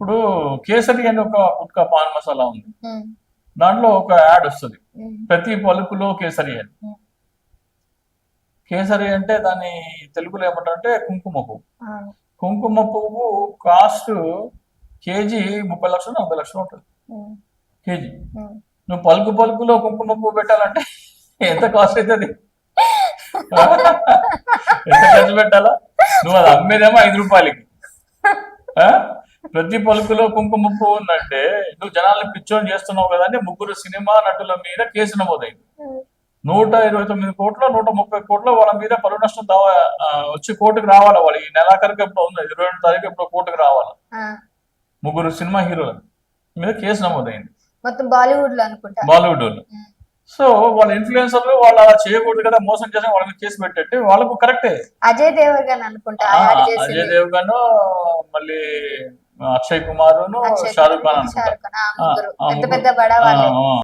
ఇప్పుడు కేసరి అని ఒక గుట్కా పాన్ మసాలా ఉంది. ఉమ్, దాంట్లో ఒక యాడ్ వస్తుంది, ఉమ్, ప్రతి పలుకులో కేసరి అని. ఉమ్, కేసరి అంటే దాన్ని తెలుగులో ఏమంటారంటే కుంకుమ పువ్వు. అవును. కుంకుమ పువ్వు కాస్ట్ కేజీ 30 లక్షలు 40 లక్షలు ఉంటుంది ఉమ్, కేజీ. ఉమ్. నువ్వు పలుకు పలుకులో కుంకుమ పువ్వు పెట్టాలంటే ఎంత కాస్ట్ అవుతుంది? ఎంత ఖర్చు పెట్టాలా? నువ్వు అది అమ్మేదేమో 5 రూపాయలకి. ఆ? ప్రతి పలుకులో కుంకుమ పువ్వు ఉందంటే నువ్వు జనాల్ని పిచ్చోని చేస్తున్నావు కదా అని 3 సినిమా నటుల మీద కేసు నమోదైంది. 129 కోట్లు 130 కోట్లు వాళ్ళ మీద పరువు నష్టం దావా వచ్చి కోర్టుకు రావాలా. వాళ్ళు ఈ నెలాఖరికి ఎప్పుడు ఉంది, 22 తారీఖు ఎప్పుడు కోర్టుకు రావాలా. ఆ, 3 సినిమా హీరోల మీద కేసు నమోదైంది, మొత్తం బాలీవుడ్ లో అనుకుంటా. బాలీవుడ్ వాళ్ళు. ఉమ్, సో వాళ్ళ ఇన్ఫ్లుయెన్సర్లు వాళ్ళు అలా చేయకూడదు కదా, మోసం చేసిన వాళ్ళ మీద కేసు పెట్టేట్టు వాళ్ళకు కరెక్టే. అజయ్ దేవగన్ అనుకుంటా ఆ యాడ్ అజయ్ చేసింది. దేవగన్, మళ్ళీ అక్షయ్ కుమార్, అక్షయ్ షారుఖ్ ఖాన్ కుమార్, అనుకుంటా. షారుఖ్ ఖాన్, ఆ ముగ్గురు ఆ పెద్ద ముగ్గురు. పెద్ద బడా వాళ్ళే.